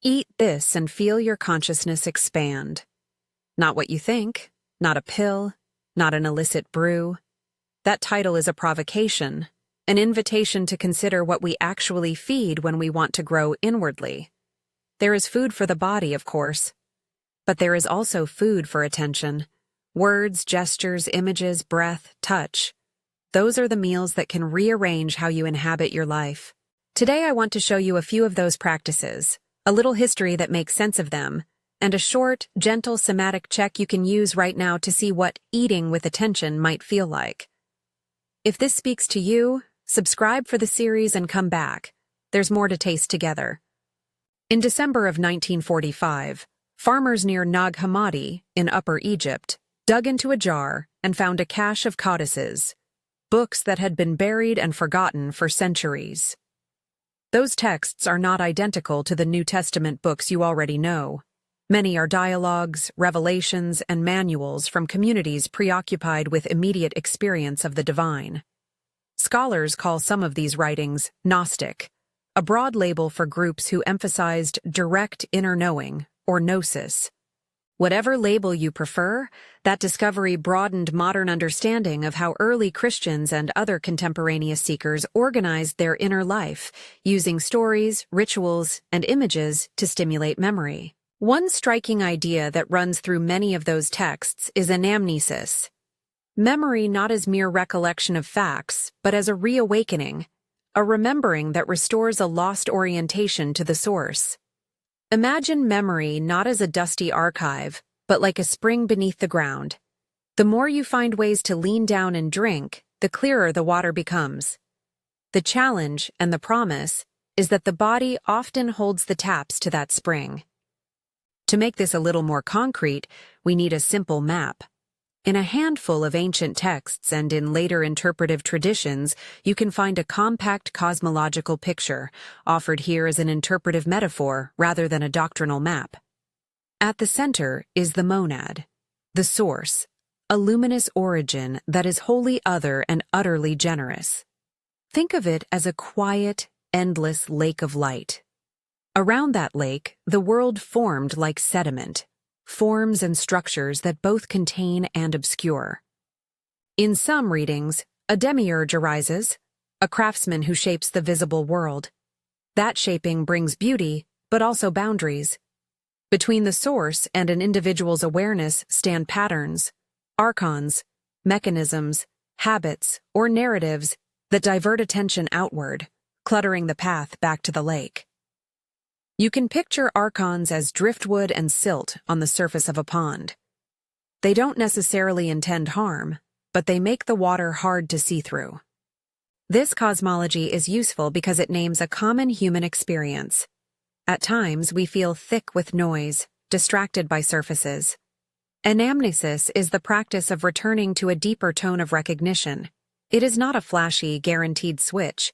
Eat this and feel your consciousness expand. Not what you think, not a pill, not an illicit brew. That title is a provocation, an invitation to consider what we actually feed when we want to grow inwardly. There is food for the body, of course, but there is also food for attention. Words, gestures, images, breath, touch. Those are the meals that can rearrange how you inhabit your life. Today I want to show you a few of those practices, a little history that makes sense of them, and a short, gentle somatic check you can use right now to see what eating with attention might feel like. If this speaks to you, subscribe for the series and come back. There's more to taste together. In December of 1945, farmers near Nag Hammadi in Upper Egypt dug into a jar and found a cache of codices, books that had been buried and forgotten for centuries. Those texts are not identical to the New Testament books you already know. Many are dialogues, revelations, and manuals from communities preoccupied with immediate experience of the divine. Scholars call some of these writings Gnostic, a broad label for groups who emphasized direct inner knowing, or gnosis. Whatever label you prefer, that discovery broadened modern understanding of how early Christians and other contemporaneous seekers organized their inner life, using stories, rituals, and images to stimulate memory. One striking idea that runs through many of those texts is anamnesis. Memory not as mere recollection of facts, but as a reawakening, a remembering that restores a lost orientation to the source. Imagine memory not as a dusty archive, but like a spring beneath the ground. The more you find ways to lean down and drink, the clearer the water becomes. The challenge, and the promise, is that the body often holds the taps to that spring. To make this a little more concrete, we need a simple map. In a handful of ancient texts and in later interpretive traditions, you can find a compact cosmological picture, offered here as an interpretive metaphor rather than a doctrinal map. At the center is the monad, the source, a luminous origin that is wholly other and utterly generous. Think of it as a quiet, endless lake of light. Around that lake, the world formed like sediment, forms and structures that both contain and obscure. In some readings, a demiurge arises, a craftsman who shapes the visible world. That shaping brings beauty, but also boundaries. Between the source and an individual's awareness stand patterns, archons, mechanisms, habits, or narratives that divert attention outward, cluttering the path back to the lake. You can picture archons as driftwood and silt on the surface of a pond. They don't necessarily intend harm, but they make the water hard to see through. This cosmology is useful because it names a common human experience. At times, we feel thick with noise, distracted by surfaces. Anamnesis is the practice of returning to a deeper tone of recognition. It is not a flashy, guaranteed switch.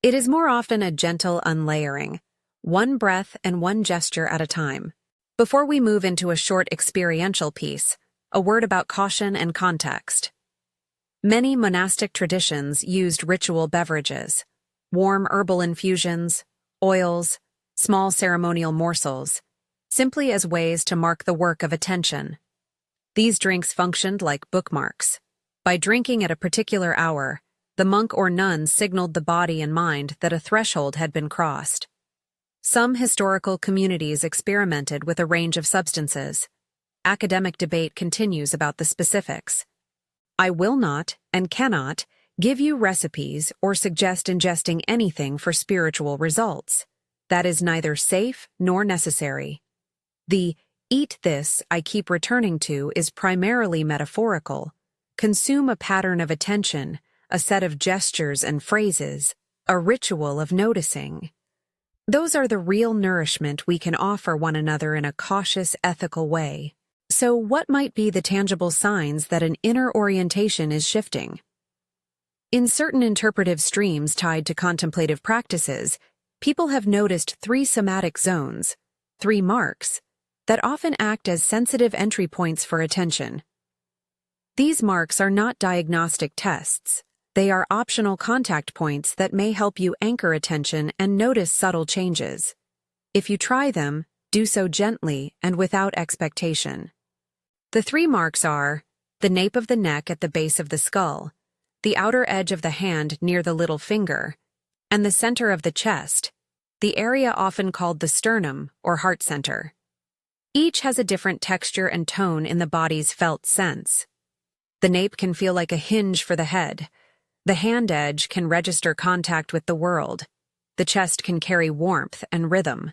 It is more often a gentle unlayering, one breath and one gesture at a time. Before we move into a short experiential piece, a word about caution and context. Many monastic traditions used ritual beverages, warm herbal infusions, oils, small ceremonial morsels, simply as ways to mark the work of attention. These drinks functioned like bookmarks. By drinking at a particular hour, the monk or nun signaled the body and mind that a threshold had been crossed. Some historical communities experimented with a range of substances. Academic debate continues about the specifics. I will not, and cannot, give you recipes or suggest ingesting anything for spiritual results. That is neither safe nor necessary. The eat this I keep returning to is primarily metaphorical. Consume a pattern of attention, a set of gestures and phrases, a ritual of noticing. Those are the real nourishment we can offer one another in a cautious, ethical way. So what might be the tangible signs that an inner orientation is shifting? In certain interpretive streams tied to contemplative practices, people have noticed 3 somatic zones, 3 marks, that often act as sensitive entry points for attention. These marks are not diagnostic tests. They are optional contact points that may help you anchor attention and notice subtle changes. If you try them, do so gently and without expectation. The 3 marks are the nape of the neck at the base of the skull, the outer edge of the hand near the little finger, and the center of the chest, the area often called the sternum or heart center. Each has a different texture and tone in the body's felt sense. The nape can feel like a hinge for the head. The hand edge can register contact with the world. The chest can carry warmth and rhythm.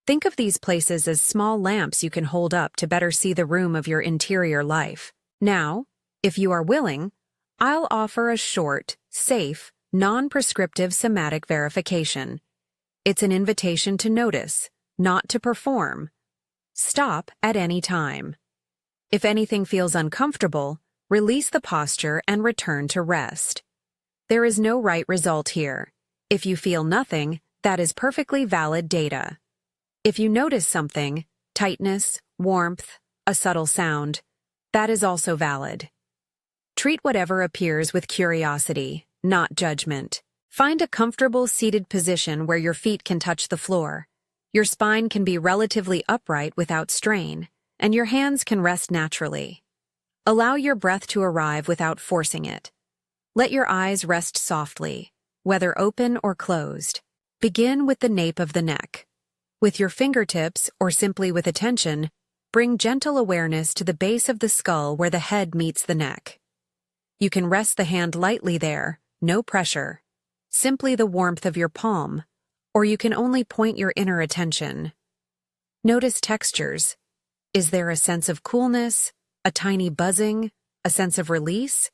Think of these places as small lamps you can hold up to better see the room of your interior life. Now, if you are willing, I'll offer a short, safe, non-prescriptive somatic verification. It's an invitation to notice, not to perform. Stop at any time. If anything feels uncomfortable, release the posture and return to rest. There is no right result here. If you feel nothing, that is perfectly valid data. If you notice something, tightness, warmth, a subtle sound, that is also valid. Treat whatever appears with curiosity, not judgment. Find a comfortable seated position where your feet can touch the floor. Your spine can be relatively upright without strain, and your hands can rest naturally. Allow your breath to arrive without forcing it. Let your eyes rest softly, whether open or closed. Begin with the nape of the neck. With your fingertips, or simply with attention, bring gentle awareness to the base of the skull where the head meets the neck. You can rest the hand lightly there, no pressure. Simply the warmth of your palm, or you can only point your inner attention. Notice textures. Is there a sense of coolness, a tiny buzzing, a sense of release?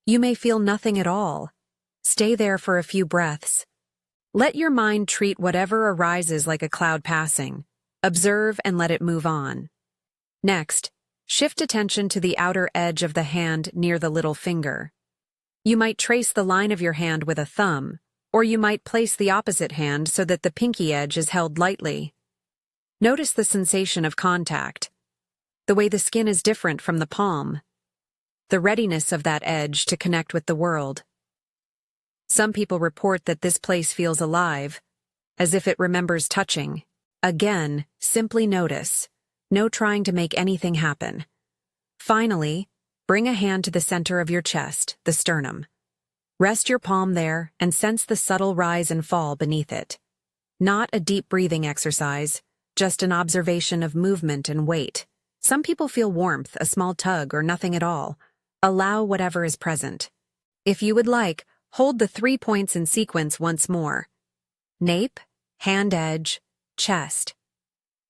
You may feel nothing at all. Stay there for a few breaths. Let your mind treat whatever arises like a cloud passing. Observe and let it move on. Next, shift attention to the outer edge of the hand near the little finger. You might trace the line of your hand with a thumb, or you might place the opposite hand so that the pinky edge is held lightly. Notice the sensation of contact, the way the skin is different from the palm, the readiness of that edge to connect with the world. Some people report that this place feels alive, as if it remembers touching. Again, simply notice. No trying to make anything happen. Finally, bring a hand to the center of your chest, the sternum. Rest your palm there and sense the subtle rise and fall beneath it. Not a deep breathing exercise, just an observation of movement and weight. Some people feel warmth, a small tug, or nothing at all. Allow whatever is present. If you would like, hold the 3 points in sequence once more. Nape, hand edge, chest.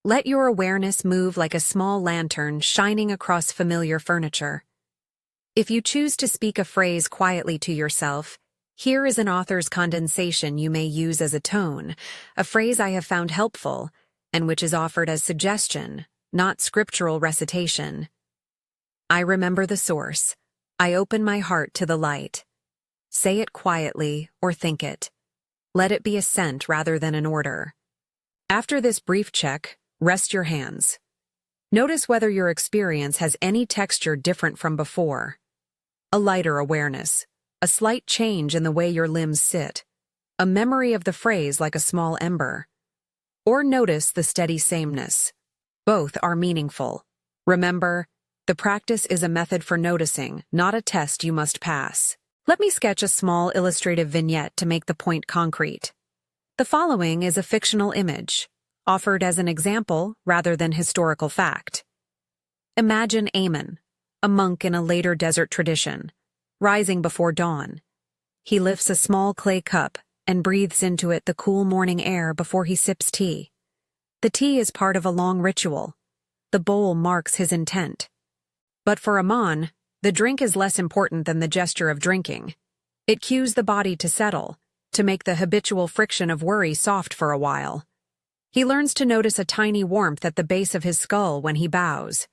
Let your awareness move like a small lantern shining across familiar furniture. If you choose to speak a phrase quietly to yourself, here is an author's condensation you may use as a tone, a phrase I have found helpful, and which is offered as suggestion, not scriptural recitation. I remember the source. I open my heart to the light. Say it quietly or think it. Let it be a scent rather than an order. After this brief check, rest your hands. Notice whether your experience has any texture different from before. A lighter awareness, a slight change in the way your limbs sit, a memory of the phrase like a small ember. Or notice the steady sameness. Both are meaningful. Remember, the practice is a method for noticing, not a test you must pass. Let me sketch a small illustrative vignette to make the point concrete. The following is a fictional image, offered as an example rather than historical fact. Imagine Amun, a monk in a later desert tradition, rising before dawn. He lifts a small clay cup and breathes into it the cool morning air before he sips tea. The tea is part of a long ritual. The bowl marks his intent. But for Amun, the drink is less important than the gesture of drinking. It cues the body to settle, to make the habitual friction of worry soft for a while. He learns to notice a tiny warmth at the base of his skull when he bows.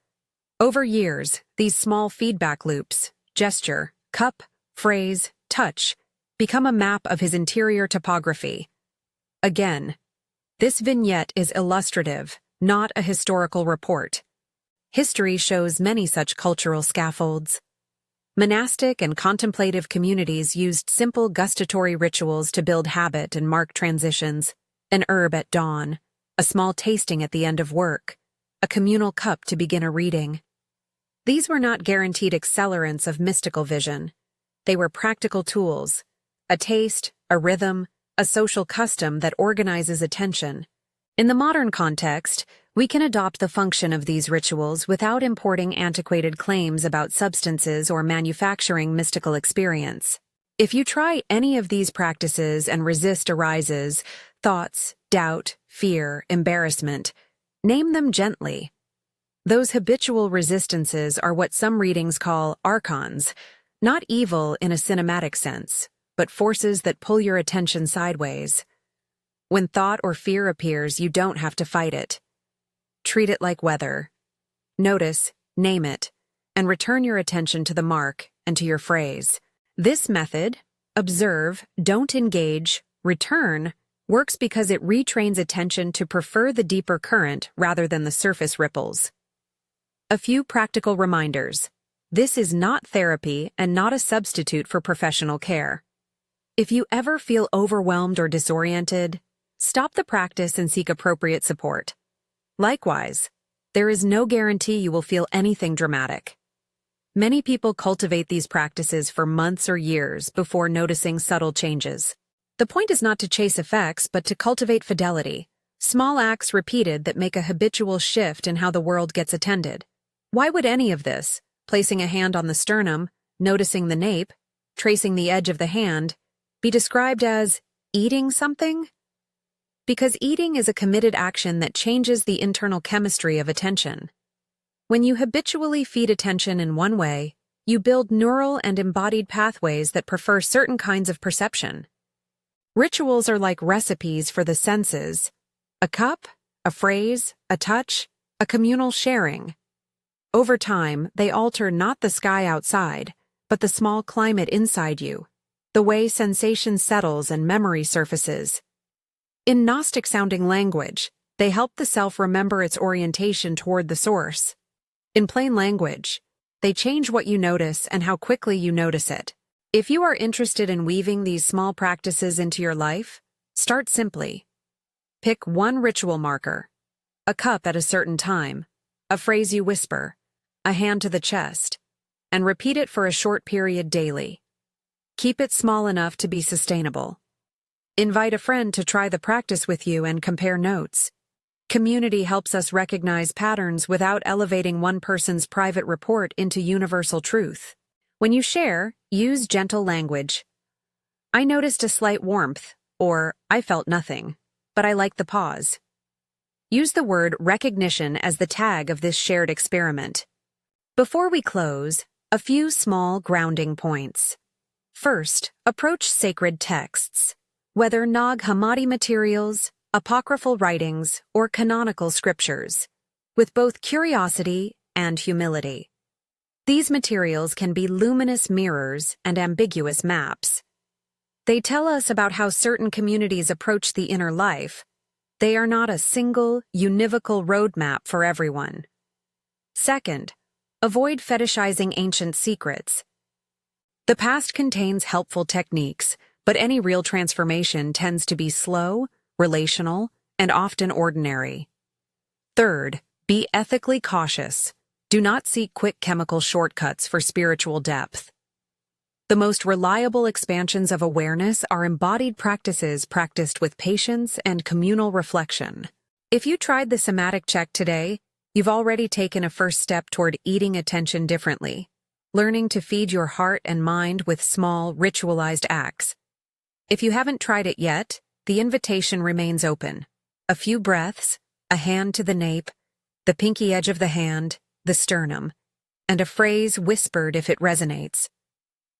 Over years, these small feedback loops, gesture, cup, phrase, touch, become a map of his interior topography. Again, this vignette is illustrative, not a historical report. History shows many such cultural scaffolds. Monastic and contemplative communities used simple gustatory rituals to build habit and mark transitions. An herb at dawn, a small tasting at the end of work, a communal cup to begin a reading. These were not guaranteed accelerants of mystical vision. They were practical tools, a taste, a rhythm, a social custom that organizes attention. In the modern context, we can adopt the function of these rituals without importing antiquated claims about substances or manufacturing mystical experience. If you try any of these practices and resist arises, thoughts, doubt, fear, embarrassment, name them gently. Those habitual resistances are what some readings call archons, not evil in a cinematic sense, but forces that pull your attention sideways. When thought or fear appears, you don't have to fight it. Treat it like weather. Notice, name it, and return your attention to the mark and to your phrase. This method, observe, don't engage, return, works because it retrains attention to prefer the deeper current rather than the surface ripples. A few practical reminders. This is not therapy and not a substitute for professional care. If you ever feel overwhelmed or disoriented, stop the practice and seek appropriate support. Likewise, there is no guarantee you will feel anything dramatic. Many people cultivate these practices for months or years before noticing subtle changes. The point is not to chase effects, but to cultivate fidelity, small acts repeated that make a habitual shift in how the world gets attended. Why would any of this, placing a hand on the sternum, noticing the nape, tracing the edge of the hand, be described as eating something? Because eating is a committed action that changes the internal chemistry of attention. When you habitually feed attention in one way, you build neural and embodied pathways that prefer certain kinds of perception. Rituals are like recipes for the senses: a cup, a phrase, a touch, a communal sharing. Over time, they alter not the sky outside, but the small climate inside you, the way sensation settles and memory surfaces. In Gnostic-sounding language, they help the self remember its orientation toward the source. In plain language, they change what you notice and how quickly you notice it. If you are interested in weaving these small practices into your life, start simply. Pick one ritual marker: a cup at a certain time, a phrase you whisper, a hand to the chest, and repeat it for a short period daily. Keep it small enough to be sustainable. Invite a friend to try the practice with you and compare notes. Community helps us recognize patterns without elevating one person's private report into universal truth. When you share, use gentle language. I noticed a slight warmth, or I felt nothing, but I like the pause. Use the word recognition as the tag of this shared experiment. Before we close, a few small grounding points. First, approach sacred texts. Whether Nag Hammadi materials, apocryphal writings, or canonical scriptures, with both curiosity and humility. These materials can be luminous mirrors and ambiguous maps. They tell us about how certain communities approach the inner life. They are not a single, univocal roadmap for everyone. Second, avoid fetishizing ancient secrets. The past contains helpful techniques, but any real transformation tends to be slow, relational, and often ordinary. Third, be ethically cautious. Do not seek quick chemical shortcuts for spiritual depth. The most reliable expansions of awareness are embodied practices practiced with patience and communal reflection. If you tried the somatic check today, you've already taken a first step toward eating attention differently, learning to feed your heart and mind with small, ritualized acts. If you haven't tried it yet, the invitation remains open. A few breaths, a hand to the nape, the pinky edge of the hand, the sternum, and a phrase whispered if it resonates.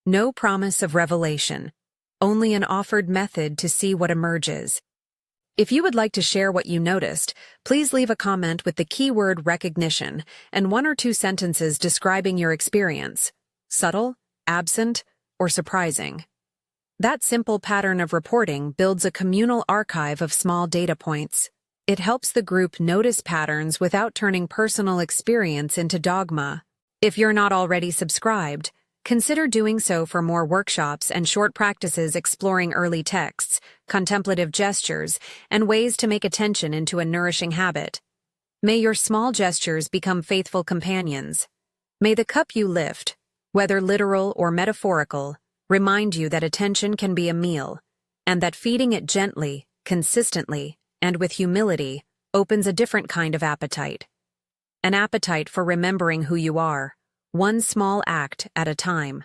No promise of revelation, only an offered method to see what emerges. If you would like to share what you noticed, please leave a comment with the keyword recognition and 1 or 2 sentences describing your experience: subtle, absent, or surprising. That simple pattern of reporting builds a communal archive of small data points. It helps the group notice patterns without turning personal experience into dogma. If you're not already subscribed, Consider doing so for more workshops and short practices exploring early texts, contemplative gestures, and ways to make attention into a nourishing habit. May your small gestures become faithful companions. May the cup you lift, whether literal or metaphorical, remind you that attention can be a meal, and that feeding it gently, consistently, and with humility opens a different kind of appetite. An appetite for remembering who you are, one small act at a time.